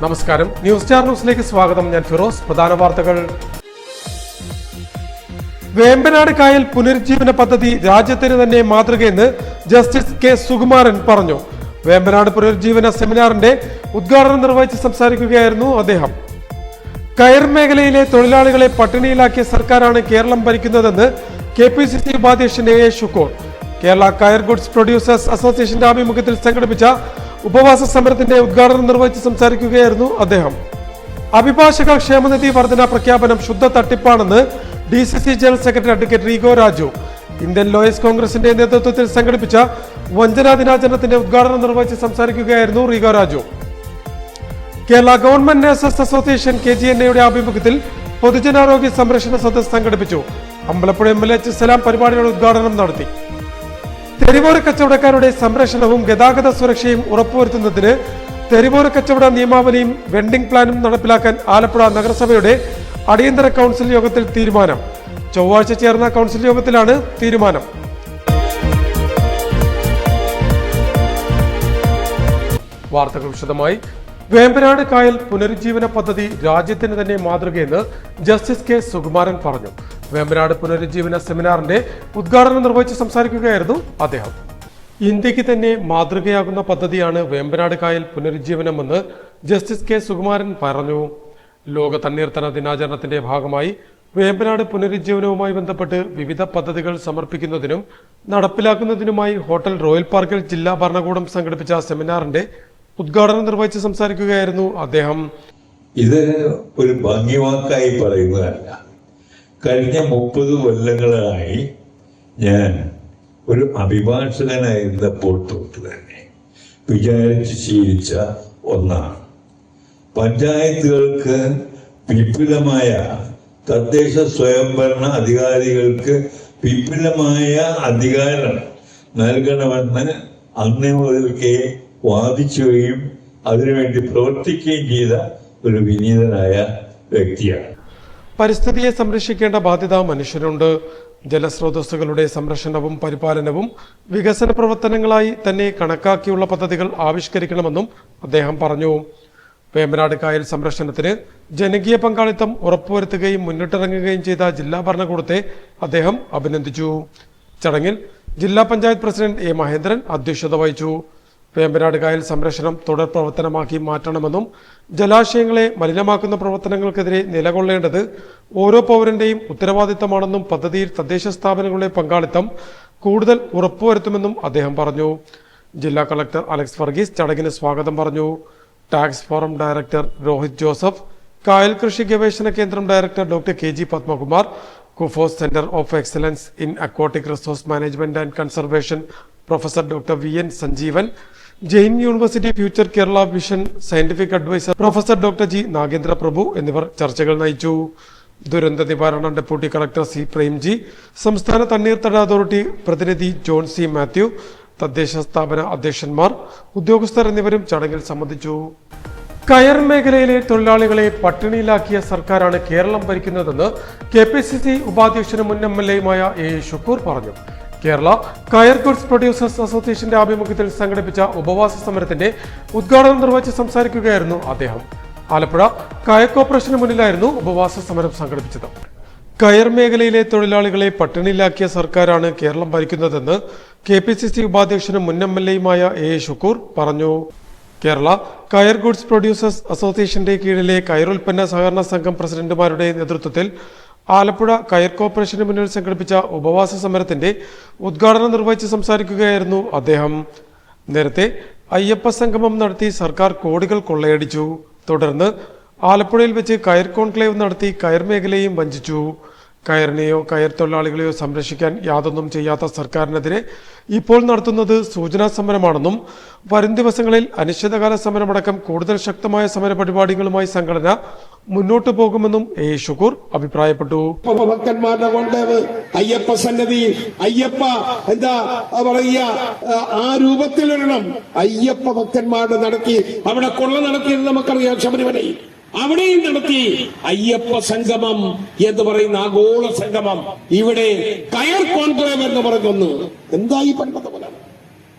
നമസ്കാരം, news star ന്യൂസിലേക്ക് സ്വാഗതം. ഞാൻ ഫിറോസ്. പ്രധാന വാർത്തകൾ. വേമ്പനാട് കായൽ പുനരുജ്ജീവന പദ്ധതി രാജ്യത്തിന് തന്നെ മാതൃകയെന്ന് ജസ്റ്റിസ് കെ സുകുമാരൻ പറഞ്ഞു. വേമ്പനാട് പുനരുജ്ജീവന സെമിനാറിന്റെ ഉദ്ഘാടനം നിർവഹിച്ച് സംസാരിക്കുകയായിരുന്നു അദ്ദേഹം. കയർ മേഖലയിലെ തൊഴിലാളികളെ പട്ടിണിയിലാക്കിയ സർക്കാരാണ് കേരളം ഭരിക്കുന്നതെന്ന് KPCC ഉപാധ്യക്ഷൻ A. Shukkur. Kerala coir goods producers അസോസിയേഷന്റെ ആഭിമുഖ്യത്തിൽ സംഘടിപ്പിച്ച ഉപവാസ സമരത്തിന്റെ ഉദ്ഘാടനം നിർവഹിച്ച് സംസാരിക്കുകയായിരുന്നു അദ്ദേഹം. അഭിഭാഷക ക്ഷേമനിധി വർധന പ്രഖ്യാപനം ശുദ്ധ തട്ടിപ്പാണെന്ന് DCC general secretary advocate Rego Raju. Indian lawyers കോൺഗ്രസിന്റെ നേതൃത്വത്തിൽ സംഘടിപ്പിച്ച വഞ്ചനാ ദിനാചരണത്തിന്റെ ഉദ്ഘാടനം നിർവഹിച്ച് സംസാരിക്കുകയായിരുന്നു Rego Raju. Kerala government nurses association KGNA ആഭിമുഖ്യത്തിൽ പൊതുജനാരോഗ്യ സംരക്ഷണ സദസ്സ് സംഘടിപ്പിച്ചു. അമ്പലപ്പുഴ MLA സലാം പരിപാടിയുടെ ഉദ്ഘാടനം നടത്തി. തെരുവോര കച്ചവടക്കാരുടെ സംരക്ഷണവും ഗതാഗത സുരക്ഷയും ഉറപ്പുവരുത്തുന്നതിന് തെരുവോര കച്ചവട നിയമാവലിയും വെൻഡിംഗ് പ്ലാനും നടപ്പിലാക്കാൻ ആലപ്പുഴ നഗരസഭയുടെ അടിയന്തര കൗൺസിൽ യോഗത്തിൽ തീരുമാനം. ചൊവ്വാഴ്ച ചേർന്ന കൗൺസിൽ യോഗത്തിലാണ് തീരുമാനം. വാർത്തകൾ വിശദമായി. വേമ്പനാട് കായൽ പുനരുജ്ജീവന പദ്ധതി രാജ്യത്തിന് തന്നെ മാതൃകയെന്ന് ജസ്റ്റിസ് കെ സുകുമാരൻ പറഞ്ഞു. വേമ്പനാട് പുനരുജ്ജീവന സെമിനാറിന്റെ ഉദ്ഘാടനം നിർവഹിച്ച് സംസാരിക്കുകയായിരുന്നു അദ്ദേഹം. ഇന്ത്യക്ക് തന്നെ മാതൃകയാകുന്ന പദ്ധതിയാണ് വേമ്പനാട് കായൽ പുനരുജ്ജീവനമെന്ന് ജസ്റ്റിസ് കെ സുകുമാരൻ പറഞ്ഞു. ലോക തണ്ണീർത്തട ദിനാചരണത്തിന്റെ ഭാഗമായി വേമ്പനാട് പുനരുജ്ജീവനവുമായി ബന്ധപ്പെട്ട് വിവിധ പദ്ധതികൾ സമർപ്പിക്കുന്നതിനും നടപ്പിലാക്കുന്നതിനുമായി ഹോട്ടൽ റോയൽ പാർക്കിൽ ജില്ലാ ഭരണകൂടം സംഘടിപ്പിച്ച സെമിനാറിന്റെ ഉദ്ഘാടനം നിർവഹിച്ച് സംസാരിക്കുകയായിരുന്നു അദ്ദേഹം. ഇത് ഒരു ഭംഗിവാക്കായി പറയുന്നതല്ല. കഴിഞ്ഞ 30 കൊല്ലങ്ങളായി ഞാൻ ഒരു അഭിഭാഷകനായിരുന്നപ്പോൾ തൊട്ട് തന്നെ വിചാരിച്ച് ശീലിച്ച ഒന്നാണ്. പഞ്ചായത്തുകൾക്ക് വിപുലമായ തദ്ദേശ സ്വയംഭരണ അധികാരികൾക്ക് വിപുലമായ അധികാരം നൽകണമെന്ന് അന്നേ മുതൽക്കേ വാദിക്കുകയും അതിനുവേണ്ടി പ്രവർത്തിക്കുകയും ചെയ്ത ഒരു വിനീതനായ വ്യക്തിയാണ്. പരിസ്ഥിതിയെ സംരക്ഷിക്കേണ്ട ബാധ്യത മനുഷ്യരുണ്ട്. ജലസ്രോതസ്സുകളുടെ സംരക്ഷണവും പരിപാലനവും വികസന പ്രവർത്തനങ്ങളായി തന്നെ കണക്കാക്കിയുള്ള പദ്ധതികൾ ആവിഷ്കരിക്കണമെന്നും അദ്ദേഹം പറഞ്ഞു. വേമ്പനാട് കായൽ സംരക്ഷണത്തിന് ജനകീയ പങ്കാളിത്തം ഉറപ്പുവരുത്തുകയും മുന്നിട്ടിറങ്ങുകയും ചെയ്ത ജില്ലാ ഭരണകൂടത്തെ അദ്ദേഹം അഭിനന്ദിച്ചു. ചടങ്ങിൽ ജില്ലാ പഞ്ചായത്ത് പ്രസിഡന്റ് A. മഹേന്ദ്രൻ അധ്യക്ഷത വഹിച്ചു. വേമ്പനാട് കായൽ സംരക്ഷണം തുടർ പ്രവർത്തനമാക്കി മാറ്റണമെന്നും ജലാശയങ്ങളെ മലിനമാക്കുന്ന പ്രവർത്തനങ്ങൾക്കെതിരെ നിലകൊള്ളേണ്ടത് ഓരോ പൗരന്റെയും ഉത്തരവാദിത്തമാണെന്നും പദ്ധതിയിൽ തദ്ദേശ സ്ഥാപനങ്ങളുടെ പങ്കാളിത്തം കൂടുതൽ ഉറപ്പുവരുത്തുമെന്നും അദ്ദേഹം പറഞ്ഞു. ജില്ലാ കളക്ടർ അലക്സ് വർഗീസ് ചടങ്ങിന് സ്വാഗതം പറഞ്ഞു. Tax forum director Rohit Joseph, കായൽ കൃഷി ഗവേഷണ കേന്ദ്രം director doctor KG Padmakumar, Kufos centre of excellence in aquatic resource management and conservation professor doctor VN Sanjeevan, Jain university future Kerala vision scientific adviser professor doctor G. Nagendra Prabhu എന്നിവർ ചർച്ചകൾ നയിച്ചു. ദുരന്ത നിവാരണ ഡെപ്യൂട്ടി കളക്ടർ C. പ്രേംജി, സംസ്ഥാന തണ്ണീർത്തട അതോറിറ്റി പ്രതിനിധി ജോൺ C. മാത്യു, തദ്ദേശ സ്ഥാപന അധ്യക്ഷന്മാർ, ഉദ്യോഗസ്ഥർ എന്നിവരും ചടങ്ങിൽ സംബന്ധിച്ചു. കയർ മേഖലയിലെ തൊഴിലാളികളെ പട്ടിണിയിലാക്കിയ സർക്കാരാണ് കേരളം ഭരിക്കുന്നതെന്ന് KPCC ഉപാധ്യക്ഷനും മുൻ MLA A. ഷുക്കൂർ പറഞ്ഞു. കേരള കയർ ഗുഡ്സ് പ്രൊഡ്യൂസേഴ്സ് അസോസിയേഷന്റെ ആഭിമുഖ്യത്തിൽ സംഘടിപ്പിച്ച ഉപവാസ സമരത്തിന്റെ ഉദ്ഘാടനം നിർവഹിച്ച് സംസാരിക്കുകയായിരുന്നു അദ്ദേഹം. ആലപ്പുഴ കയർ കോർപ്പറേഷന് മുന്നിലായിരുന്നു ഉപവാസ സമരം സംഘടിപ്പിച്ചത്. കയർ മേഖലയിലെ തൊഴിലാളികളെ പട്ടിണിയിലാക്കിയ സർക്കാരാണ് കേരളം ഭരിക്കുന്നതെന്ന് KPCC ഉപാധ്യക്ഷനും മുൻ MLA A. ഷുക്കൂർ പറഞ്ഞു. കേരള കയർ ഗുഡ്സ് പ്രൊഡ്യൂസേഴ്സ് അസോസിയേഷന്റെ കീഴിലെ കയറുൽപ്പന്ന സഹകരണ സംഘം പ്രസിഡന്റുമാരുടെ നേതൃത്വത്തിൽ ആലപ്പുഴ കയർ കോർപ്പറേഷന് മുന്നിൽ സംഘടിപ്പിച്ച ഉപവാസ സമരത്തിന്റെ ഉദ്ഘാടനം നിർവഹിച്ച് സംസാരിക്കുകയായിരുന്നു അദ്ദേഹം. നേരത്തെ അയ്യപ്പ സംഗമം നടത്തി സർക്കാർ കോടികൾ കൊള്ളയടിച്ചു. തുടർന്ന് ആലപ്പുഴയിൽ വെച്ച് കയർ കോൺക്ലേവ് നടത്തി കയർ മേഖലയെയും വഞ്ചിച്ചു. കയറിനെയോ കയർ തൊഴിലാളികളെയോ സംരക്ഷിക്കാൻ യാതൊന്നും ചെയ്യാത്ത സർക്കാരിനെതിരെ ഇപ്പോൾ നടത്തുന്നത് സൂചനാ സമരമാണെന്നും വരും ദിവസങ്ങളിൽ അനിശ്ചിതകാല സമരമടക്കം കൂടുതൽ ശക്തമായ സമര പരിപാടികളുമായി സംഘടന മുന്നോട്ടു പോകുമെന്നും A. ഷുക്കൂർ അഭിപ്രായപ്പെട്ടു. ഭക്തന്മാരുടെ കൊണ്ടേവ് അയ്യപ്പ സന്നദ്ധിയിൽ അയ്യപ്പ എന്താ പറയുക ആ രൂപത്തിലിടണം. അയ്യപ്പ ഭക്തന്മാരുടെ നടത്തി അവിടെ കൊള്ള നടത്തിയത് നമുക്കറിയാം. ശബരിമലയിൽ അവിടെയും നടത്തി അയ്യപ്പ സംഗമം എന്ന് പറയുന്ന ആഗോള സംഗമം. ഇവിടെ കയർ കോൺക്ലേവ് എന്ന് പറയുന്നു. എന്താ ഈ പണ്ടത്തെ പോലെ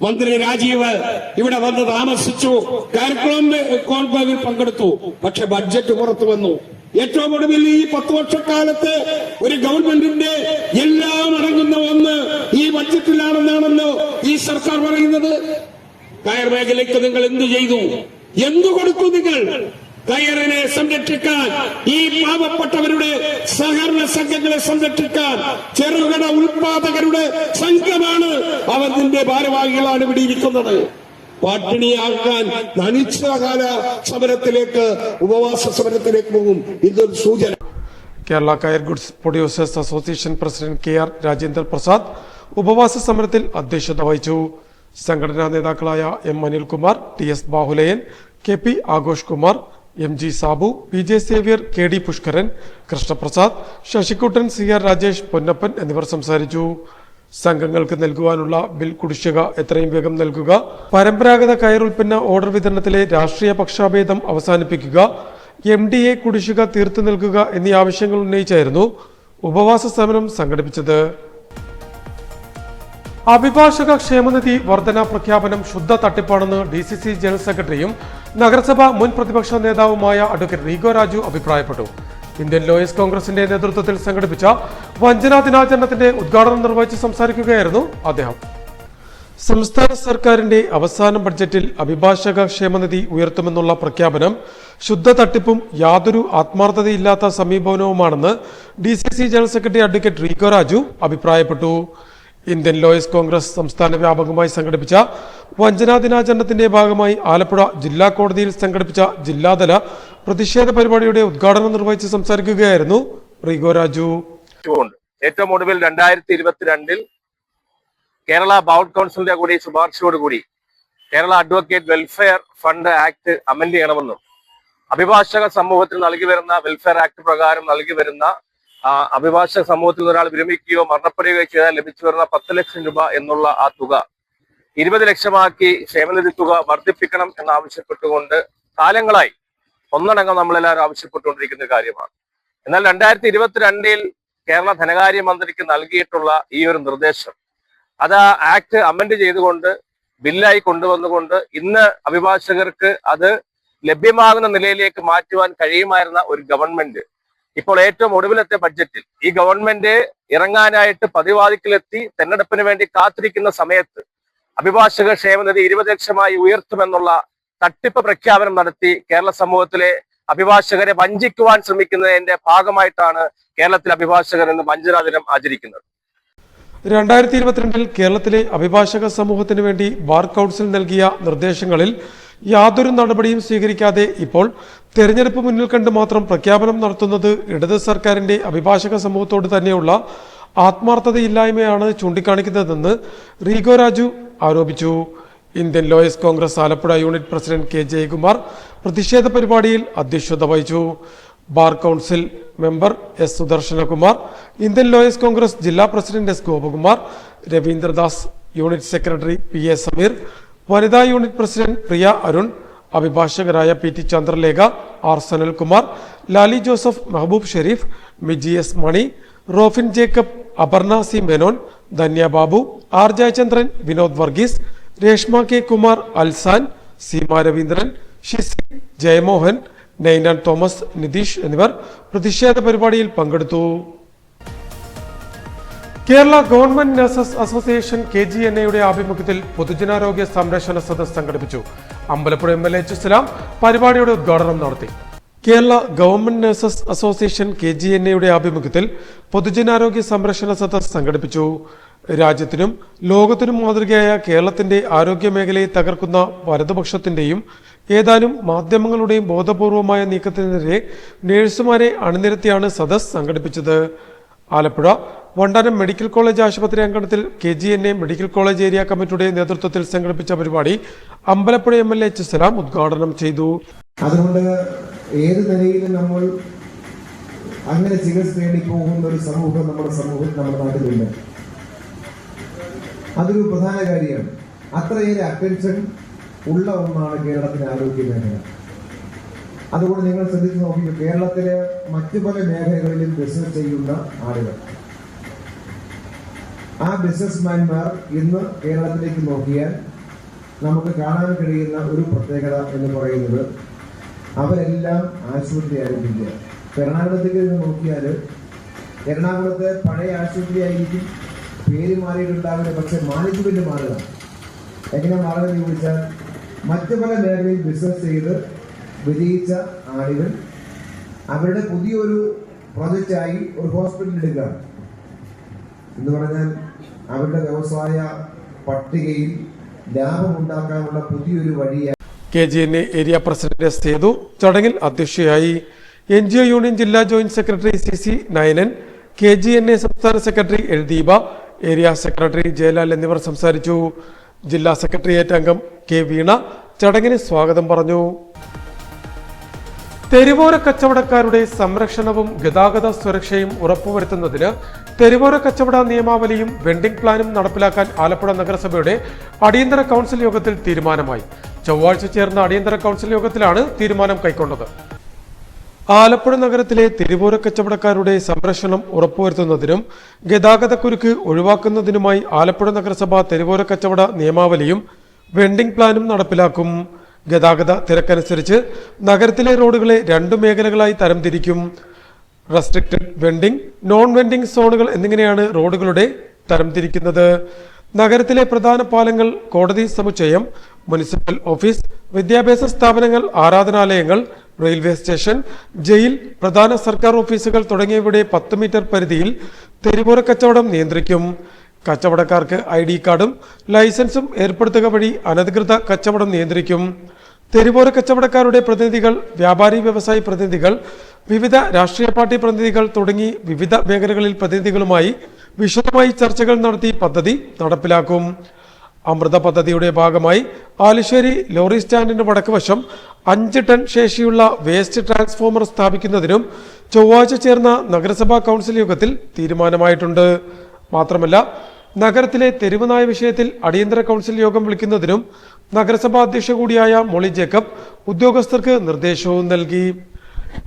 മന്ത്രി രാജീവ് ഇവിടെ വന്ന് താമസിച്ചു, കോൺക്ലേവിൽ പങ്കെടുത്തു. പക്ഷെ ബഡ്ജറ്റ് പുറത്തു വന്നു. ഏറ്റവും ഒടുവിൽ ഈ 10 വർഷക്കാലത്ത് ഒരു ഗവൺമെന്റിന്റെ എല്ലാം അടങ്ങുന്ന ഒന്ന് ഈ ബഡ്ജറ്റിലാണെന്നാണല്ലോ ഈ സർക്കാർ പറയുന്നത്. കയർ മേഖലയ്ക്ക് നിങ്ങൾ എന്തു ചെയ്തു? എന്തു കൊടുത്തു നിങ്ങൾ? കയറിനെ സംരക്ഷിക്കാൻ, ഈ പാവപ്പെട്ടവരുടെ സഹകരണ സംഘങ്ങളെ സംരക്ഷിക്കാൻ ചെറുകിട ഉൽപാദകരുടെ സംഘമാണ് അവരുടെ ഭാരവാഹികളാണ് ഇവിടെ ഇരിക്കുന്നത്. പട്ടിണിയാക്കാൻ അനിശ്ചിതകാല സമരത്തിലേക്ക്, ഉപവാസ സമരത്തിലേക്ക് പോകും. ഇതൊരു സൂചന. Kerala coir goods producers association president KR Rajendra Prasad ഉപവാസ സമരത്തിൽ അധ്യക്ഷത വഹിച്ചു. സംഘടനാ നേതാക്കളായ M Anilkumar, TS Bahulayan, KP Aghosh Kumar, MG Sabu, PJ Xavier, KD Pushkaran, Krishnaprasad, Sasikuttan, CR Rajesh, Ponnappan എന്നിവർ സംസാരിച്ചു. സംഘങ്ങൾക്ക് നൽകുവാനുള്ള ബിൽ കുടിശ്ശിക എത്രയും വേഗം നൽകുക, പരമ്പരാഗത കയർ ഉൽപ്പന്ന ഓർഡർ വിതരണത്തിലെ രാഷ്ട്രീയ പക്ഷാഭേദം അവസാനിപ്പിക്കുക, MDA കുടിശ്ശിക തീർത്തു നൽകുക എന്നീ ആവശ്യങ്ങൾ ഉന്നയിച്ചായിരുന്നു ഉപവാസ സമരം സംഘടിപ്പിച്ചത്. അഭിഭാഷക ക്ഷേമനിധി വർധന പ്രഖ്യാപനം ശുദ്ധ തട്ടിപ്പാണെന്ന് DCC ജനറൽ സെക്രട്ടറിയും നഗരസഭ മുൻ പ്രതിപക്ഷ നേതാവുമായ അഡ്വക്കേറ്റ് റീഗോ രാജു അഭിപ്രായപ്പെട്ടു. ഇന്ത്യൻ ലോയേഴ്സ് കോൺഗ്രസിന്റെ നേതൃത്വത്തിൽ സംഘടിപ്പിച്ച വഞ്ചനാ ദിനാചരണത്തിന്റെ ഉദ്ഘാടനം നിർവഹിച്ച് സംസാരിക്കുകയായിരുന്നു അദ്ദേഹം. സംസ്ഥാന സർക്കാരിന്റെ അവസാന ബഡ്ജറ്റിൽ അഭിഭാഷക ക്ഷേമനിധി ഉയർത്തുമെന്നുള്ള പ്രഖ്യാപനം ശുദ്ധ തട്ടിപ്പും യാതൊരു ആത്മാർത്ഥതയില്ലാത്ത സമീപനവുമാണെന്ന് DCC general secretary advocate Rego Raju അഭിപ്രായപ്പെട്ടു. ഇന്ത്യൻ ലോയേഴ്സ് കോൺഗ്രസ് സംസ്ഥാന വ്യാപകമായി സംഘടിപ്പിച്ച വഞ്ചനാ ദിനാചരണത്തിന്റെ ഭാഗമായി ആലപ്പുഴ ജില്ലാ കോടതിയിൽ സംഘടിപ്പിച്ച ജില്ലാതല പ്രതിഷേധ പരിപാടിയുടെ ഉദ്ഘാടനം നിർവഹിച്ച് സംസാരിക്കുകയായിരുന്നു റീഗോ രാജു. ഏറ്റവും ഒടുവിൽ 2022 കേരള ബൗൾ കൗൺസിലിന്റെ കൂടി ശുപാർശയോടുകൂടി Kerala advocate welfare fund act amend ചെയ്യണമെന്നും അഭിഭാഷക സമൂഹത്തിൽ നൽകി വരുന്ന വെൽഫെയർ ആക്ട് പ്രകാരം നൽകി വരുന്ന അഭിഭാഷക സമൂഹത്തിൽ ഒരാൾ വിരമിക്കുകയോ മരണപ്പെടുകയോ ചെയ്താൽ ലഭിച്ചു വരുന്ന 10 ലക്ഷം രൂപ എന്നുള്ള ആ തുക 20 ലക്ഷമാക്കി ക്ഷേമനിധി തുക വർദ്ധിപ്പിക്കണം എന്നാവശ്യപ്പെട്ടുകൊണ്ട് കാലങ്ങളായി ഒന്നടങ്കം നമ്മളെല്ലാവരും ആവശ്യപ്പെട്ടുകൊണ്ടിരിക്കുന്ന കാര്യമാണ്. എന്നാൽ 2022 കേരള ധനകാര്യ മന്ത്രിക്ക് നൽകിയിട്ടുള്ള ഈ ഒരു നിർദ്ദേശം അത് ആ ആക്ട് അമെൻഡ് ചെയ്തുകൊണ്ട് ബില്ലായി കൊണ്ടുവന്നുകൊണ്ട് ഇന്ന് അഭിഭാഷകർക്ക് അത് ലഭ്യമാകുന്ന നിലയിലേക്ക് മാറ്റുവാൻ കഴിയുമായിരുന്ന ഒരു ഗവൺമെന്റ് ഇപ്പോൾ ഏറ്റവും ഒടുവിലത്തെ ബഡ്ജറ്റിൽ ഈ ഗവൺമെന്റ് ഇറങ്ങാനായിട്ട് പതിവാദിക്കലെത്തി തെരഞ്ഞെടുപ്പിന് വേണ്ടി കാത്തിരിക്കുന്ന സമയത്ത് അഭിഭാഷക ക്ഷേമനിധി 20 ലക്ഷമായി ഉയർത്തുമെന്നുള്ള തട്ടിപ്പ് പ്രഖ്യാപനം നടത്തി കേരള സമൂഹത്തിലെ അഭിഭാഷകരെ വഞ്ചിക്കുവാൻ ശ്രമിക്കുന്നതിന്റെ ഭാഗമായിട്ടാണ് കേരളത്തിലെ അഭിഭാഷകർ ഇന്ന് വഞ്ചനാ ദിനം ആചരിക്കുന്നത്. 2022 കേരളത്തിലെ അഭിഭാഷക സമൂഹത്തിന് വേണ്ടി ബാർ കൗൺസിൽ നൽകിയ നിർദ്ദേശങ്ങളിൽ യാതൊരു നടപടിയും സ്വീകരിക്കാതെ ഇപ്പോൾ തെരഞ്ഞെടുപ്പ് മുന്നിൽ കണ്ട് മാത്രം പ്രഖ്യാപനം നടത്തുന്നത് ഇടത് സർക്കാരിന്റെ അഭിഭാഷക സമൂഹത്തോട് തന്നെയുള്ള ആത്മാർത്ഥതയില്ലായ്മയാണ് ചൂണ്ടിക്കാണിക്കുന്നതെന്ന് റീഗോ രാജു ആരോപിച്ചു. Indian lawyers Congress Alappuzha unit president K Jayakumar പ്രതിഷേധ പരിപാടിയിൽ അധ്യക്ഷത വഹിച്ചു. Bar council member S Sudarshanakumar, Indian lawyers Congress ജില്ലാ president S Gopakumar, Raveendradas, unit secretary PA Sameer, വനിതാ യൂണിറ്റ് പ്രസിഡന്റ് പ്രിയ അരുൺ, അഭിഭാഷകരായ PT Chandralekha, R Sanalkumar, Lali Joseph, Mehaboob Sherif, Miji S Mani, Rofin Jacob, Aparna C Menon, Dhanya Babu, R Jayachandran, Vinod Varghese, Reshma K Kumar, Alsan, Seema Raveendran, Shisi, Jayamohan, Ninan Thomas, Nitish എന്നിവർ പ്രതിഷേധ പരിപാടിയിൽ പങ്കെടുത്തു. കേരള ഗവൺമെന്റ് നഴ്സസ് അസോസിയേഷൻ KGNA-യുടെ ആഭിമുഖ്യത്തിൽ പൊതുജനാരോഗ്യ സംരക്ഷണ സദസ്സ് സംഘടിപ്പിച്ചു. അമ്പലപ്പുഴ MLA H സലാം പരിപാടിയുടെ ഉദ്ഘാടനം നടത്തി. കേരള ഗവൺമെന്റ് നഴ്സസ് അസോസിയേഷൻ KGNA-യുടെ ആഭിമുഖ്യത്തിൽ പൊതുജനാരോഗ്യ സംരക്ഷണ സദസ്സ് സംഘടിപ്പിച്ചു. രാജ്യത്തിനും ലോകത്തിനും മാതൃകയായ കേരളത്തിന്റെ ആരോഗ്യ മേഖലയെ തകർക്കുന്ന വലതുപക്ഷത്തിന്റെയും ഏതാനും മാധ്യമങ്ങളുടെയും ബോധപൂർവമായ നീക്കത്തിനെതിരെ നഴ്സുമാരെ അണിനിരത്തിയാണ് സദസ്സ് സംഘടിപ്പിച്ചത്. ആലപ്പുഴ വണ്ടാനം മെഡിക്കൽ കോളേജ് ആശുപത്രി അങ്കണത്തിൽ KGNA മെഡിക്കൽ കോളേജ് ഏരിയ കമ്മിറ്റിയുടെ നേതൃത്വത്തിൽ സംഘടിപ്പിച്ച പരിപാടി അമ്പലപ്പുഴ MLA H സലാം ഉദ്ഘാടനം ചെയ്തു. അതുകൊണ്ട് ഏത് നിലയിലും നമ്മൾ അങ്ങനെ ചികിത്സ തേടി പോകുന്ന ഒരു സമൂഹം നമ്മുടെ നാട്ടിലുണ്ട്. അതൊരു പ്രധാന കാര്യം. അത്രയേറെ അറ്റൻഷൻ ഉള്ള ഒന്നാണ് കേരളത്തിലെ ആരോഗ്യ മേഖല. അതുകൊണ്ട് നിങ്ങൾ ശ്രദ്ധിച്ചു നോക്കി, കേരളത്തിലെ മറ്റു പല മേഖലകളിലും ബിസിനസ് ചെയ്യുന്ന ആളുകൾ ആ ബിസിനസ്മാൻമാർ ഇന്ന് കേരളത്തിലേക്ക് നോക്കിയാൽ നമുക്ക് കാണാൻ കഴിയുന്ന ഒരു പ്രത്യേകത എന്ന് പറയുന്നത് അവരെല്ലാം ആശുപത്രി ആരംഭിക്കുക. എറണാകുളത്തേക്ക് നിന്ന് നോക്കിയാൽ എറണാകുളത്തെ പഴയ ആശുപത്രി ആയിരിക്കും, പേര് മാറിയിട്ടുണ്ടാവില്ല, പക്ഷെ മാനേജ്മെന്റ് മാറുക. എങ്ങനെ മാറുക എന്ന് ചോദിച്ചാൽ മറ്റു പല മേഖലയിൽ ബിസിനസ് ചെയ്ത് വിജയിച്ച ആളുകൾ അവരുടെ പുതിയൊരു പ്രോജക്റ്റായി ഒരു ഹോസ്പിറ്റൽ എടുക്കുക എന്ന് പറഞ്ഞാൽ അവരുടെ വ്യവസായ പട്ടികയിൽ ലാഭമുണ്ടാക്കാനുള്ള പുതിയൊരു വഴിയായി. KGNA ഏരിയ പ്രസിഡന്റ് സേതു ചടങ്ങിൽ അധ്യക്ഷയായി. NGO യൂണിയൻ ജില്ലാ joint secretary CC Nainan, KGNA സംസ്ഥാന secretary L Deepa, area secretary Jayalal എന്നിവർ സംസാരിച്ചു. ജില്ലാ സെക്രട്ടേറിയറ്റ് അംഗം K വീണ ചടങ്ങിന് സ്വാഗതം പറഞ്ഞു. തെരുവോര കച്ചവടക്കാരുടെ സംരക്ഷണവും ഗതാഗത സുരക്ഷയും ഉറപ്പുവരുത്തുന്നതിന് തെരുവോര കച്ചവട നിയമാവലിയും വെൻഡിംഗ് പ്ലാനും നടപ്പിലാക്കാൻ ആലപ്പുഴ നഗരസഭയുടെ അടിയന്തര കൗൺസിൽ യോഗത്തിൽ തീരുമാനമായി. ചൊവ്വാഴ്ച ചേർന്ന അടിയന്തര കൗൺസിൽ യോഗത്തിലാണ് തീരുമാനം കൈക്കൊണ്ടത്. ആലപ്പുഴ നഗരത്തിലെ തെരുവോര കച്ചവടക്കാരുടെ സംരക്ഷണം ഉറപ്പുവരുത്തുന്നതിനും ഗതാഗതക്കുരുക്ക് ഒഴിവാക്കുന്നതിനുമായി ആലപ്പുഴ നഗരസഭ തെരുവോര കച്ചവട നിയമാവലിയും വെൻഡിംഗ് പ്ലാനും നടപ്പിലാക്കും. ഗതാഗത തിരക്കനുസരിച്ച് നഗരത്തിലെ റോഡുകളെ 2 മേഖലകളായി തരംതിരിക്കും. റെസ്ട്രിക്റ്റഡ് വെൻഡിംഗ്, നോൺ വെൻഡിംഗ് സോണുകൾ എന്നിങ്ങനെയാണ് റോഡുകളുടെ തരംതിരിക്കുന്നത്. നഗരത്തിലെ പ്രധാന പാലങ്ങൾ, കോടതി സമുച്ചയം, മുനിസിപ്പൽ ഓഫീസ്, വിദ്യാഭ്യാസ സ്ഥാപനങ്ങൾ, ആരാധനാലയങ്ങൾ, റെയിൽവേ സ്റ്റേഷൻ, ജയിൽ, പ്രധാന സർക്കാർ ഓഫീസുകൾ തുടങ്ങിയവയുടെ 10 മീറ്റർ പരിധിയിൽ തെരുവോര കച്ചവടം നിയന്ത്രിക്കും. കച്ചവടക്കാർക്ക് ID കാർഡും ലൈസൻസും ഏർപ്പെടുത്തുക വഴി അനധികൃത കച്ചവടം നിയന്ത്രിക്കും. തെരുവോര കച്ചവടക്കാരുടെ പ്രതിനിധികൾ, വ്യാപാരി വ്യവസായി പ്രതിനിധികൾ, വിവിധ രാഷ്ട്രീയ പാർട്ടി പ്രതിനിധികൾ തുടങ്ങി വിവിധ മേഖലകളിൽ പ്രതിനിധികളുമായി വിശദമായി ചർച്ചകൾ നടത്തി പദ്ധതി നടപ്പിലാക്കും. അമൃത പദ്ധതിയുടെ ഭാഗമായി ആലുശ്ശേരി ലോറി സ്റ്റാൻഡിന് വടക്കുവശം 5 ടൺ ശേഷിയുള്ള വേസ്റ്റ് ട്രാൻസ്ഫോമർ സ്ഥാപിക്കുന്നതിനും ചൊവ്വാഴ്ച ചേർന്ന നഗരസഭാ കൗൺസിൽ യോഗത്തിൽ തീരുമാനമായിട്ടുണ്ട്. മാത്രമല്ല, നഗരത്തിലെ തെരുവുനായ വിഷയത്തിൽ അടിയന്തര കൗൺസിൽ യോഗം വിളിക്കുന്നതിനും നഗരസഭാ അധ്യക്ഷ കൂടിയായ മോളി ജേക്കബ് ഉദ്യോഗസ്ഥർക്ക് നിർദ്ദേശവും നൽകി.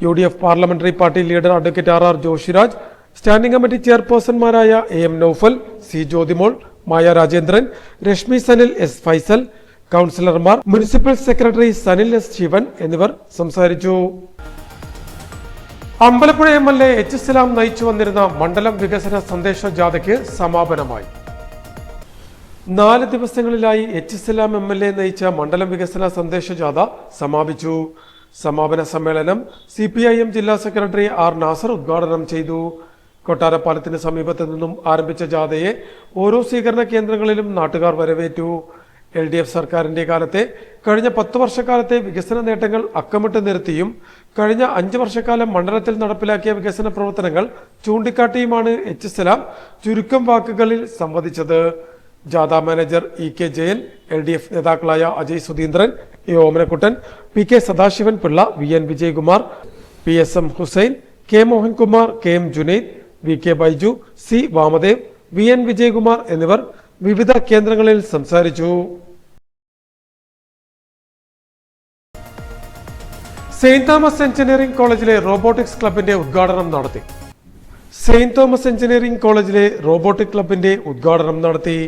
UDF parliamentary party leader advocate RR Joshiraj, standing committee ചെയർപേഴ്സൺമാരായ AM Noufal, C Jyothimol, Maya Rajendran, Reshmi Sanil, S Faisal, കൗൺസിലർമാർ, municipal secretary Sanil S Sivan എന്നിവർ സംസാരിച്ചു. അമ്പലപ്പുഴ MLA H സലാം നയിച്ചു വന്നിരുന്ന മണ്ഡലം വികസന സന്ദേശ ജാഥയ്ക്ക് സമാപനമായി. 4 ദിവസങ്ങളിലായി H സലാം MLA നയിച്ച മണ്ഡലം വികസന സന്ദേശ ജാഥ സമാപിച്ചു. സമാപന സമ്മേളനം CPIM ജില്ലാ സെക്രട്ടറി R നാസർ ഉദ്ഘാടനം ചെയ്തു. കൊട്ടാരപ്പാലത്തിന് സമീപത്ത് നിന്നും ആരംഭിച്ച ജാഥയെ ഓരോ സ്വീകരണ കേന്ദ്രങ്ങളിലും നാട്ടുകാർ വരവേറ്റു. LDF സർക്കാരിന്റെ കാലത്തെ കഴിഞ്ഞ 10 വർഷക്കാലത്തെ വികസന നേട്ടങ്ങൾ അക്കമിട്ട് നിരത്തിയും കഴിഞ്ഞ 5 വർഷക്കാലം മണ്ഡലത്തിൽ നടപ്പിലാക്കിയ വികസന പ്രവർത്തനങ്ങൾ ചൂണ്ടിക്കാട്ടിയുമാണ് H സലാം ചുരുക്കം വാക്കുകളിൽ സംവദിച്ചത്. ജാഥ മാനേജർ EK ജയൻ, LDF നേതാക്കളായ Ajay Sudheendran, A Omanakuttan, PK Sadasivan Pillai, VN Vijayakumar, PSM Hussain, K Mohankumar, KM Junaid, VK Baiju, C Vamadev, VN Vijayakumar എന്നിവർ വിവിധ കേന്ദ്രങ്ങളിൽ സംസാരിച്ചു. സെയിന്റ് തോമസ് എഞ്ചിനീയറിംഗ് കോളേജിലെ റോബോട്ടിക്സ് ക്ലബിന്റെ ഉദ്ഘാടനം നടത്തി. സെയിന്റ് തോമസ് എഞ്ചിനീയറിംഗ് കോളേജിലെ റോബോട്ടിക് ക്ലബിന്റെ ഉദ്ഘാടനം നടത്തി.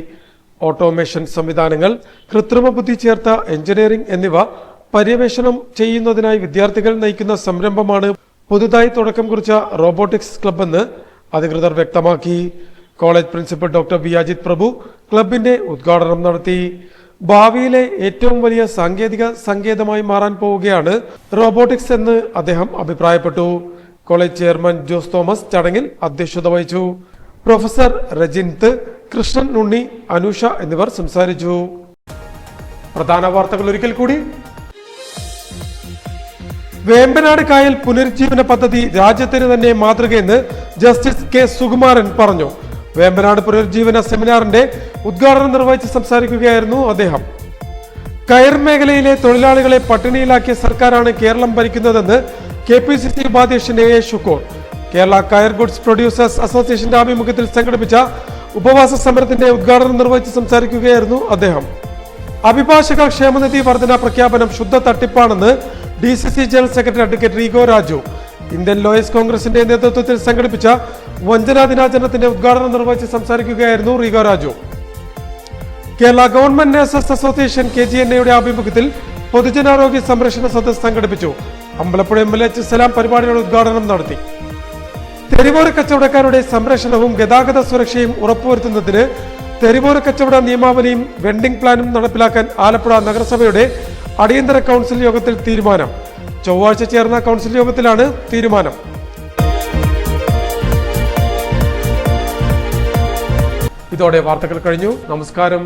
ഓട്ടോമേഷൻ സംവിധാനങ്ങൾ, കൃത്രിമ ബുദ്ധി ചേർത്ത എഞ്ചിനീയറിംഗ് എന്നിവ പര്യവേഷണം ചെയ്യുന്നതിനായി വിദ്യാർത്ഥികൾ നയിക്കുന്ന സംരംഭമാണ് പുതുതായി തുടക്കം കുറിച്ച റോബോട്ടിക്സ് ക്ലബ് എന്ന് അധികൃതർ വ്യക്തമാക്കി. College principal doctor V Ajith Prabhu ക്ലബിന്റെ ഉദ്ഘാടനം നടത്തി. ഭാവിയിലെ ഏറ്റവും വലിയ സാങ്കേതിക സങ്കേതമായി മാറാൻ പോവുകയാണ് റോബോട്ടിക്സ് എന്ന് അദ്ദേഹം അഭിപ്രായപ്പെട്ടു. കോളേജ് ചെയർമാൻ ജോസ് തോമസ് ചടങ്ങിൽ അധ്യക്ഷത വഹിച്ചു. പ്രൊഫസർ രജിൻത്ത്, കൃഷ്ണൻ ഉണ്ണി, അനുഷ എന്നിവർ സംസാരിച്ചു. പ്രധാന വാർത്തകൾ ഒരിക്കൽ കൂടി. വേമ്പനാട് കായൽ പുനരുജ്ജീവന പദ്ധതി രാജ്യത്തിന് തന്നെ മാതൃകയെന്ന് ജസ്റ്റിസ് K സുകുമാരൻ പറഞ്ഞു. വേമ്പനാട് പുനരുജ്ജീവന സെമിനാറിന്റെ ഉദ്ഘാടനം നിർവഹിച്ച് സംസാരിക്കുകയായിരുന്നു അദ്ദേഹം. കയർ മേഖലയിലെ തൊഴിലാളികളെ പട്ടിണിയിലാക്കിയ സർക്കാരാണ് കേരളം ഭരിക്കുന്നതെന്ന് KPCC ഉപാധ്യക്ഷൻ A Shukkur. Kerala coir goods producers അസോസിയേഷന്റെ ആഭിമുഖ്യത്തിൽ സംഘടിപ്പിച്ച ഉപവാസ സമരത്തിന്റെ ഉദ്ഘാടനം നിർവഹിച്ച് സംസാരിക്കുകയായിരുന്നു അദ്ദേഹം. അഭിഭാഷക ക്ഷേമനിധി വർധന പ്രഖ്യാപനം ശുദ്ധ തട്ടിപ്പാണെന്ന് DCC general secretary advocate Rego Raju. Indian lawyers കോൺഗ്രസിന്റെ നേതൃത്വത്തിൽ സംഘടിപ്പിച്ച വഞ്ചനാ ദിനാചരണത്തിന്റെ ഉദ്ഘാടനം നിർവഹിച്ച് സംസാരിക്കുകയായിരുന്നു Rego Raju. Kerala government nurses association KGNA-യുടെ ആഭിമുഖ്യത്തിൽ പൊതുജനാരോഗ്യ സംരക്ഷണ സദസ്സ് സംഘടിപ്പിച്ചു. അമ്പലപ്പുഴ MLA സലാം പരിപാടിയുടെ ഉദ്ഘാടനം നടത്തി. തെരുവോര കച്ചവടക്കാരുടെ സംരക്ഷണവും ഗതാഗത സുരക്ഷയും ഉറപ്പുവരുത്തുന്നതിന് തെരുവോര കച്ചവട നിയമാവലിയും വെൻഡിംഗ് പ്ലാനും നടപ്പിലാക്കാൻ ആലപ്പുഴ നഗരസഭയുടെ അടിയന്തര കൗൺസിൽ യോഗത്തിൽ തീരുമാനം. ചൊവ്വാഴ്ച ചേർന്ന കൗൺസിൽ യോഗത്തിലാണ് തീരുമാനം. ഇതോടെ വാർത്തകൾ കഴിഞ്ഞു. നമസ്കാരം.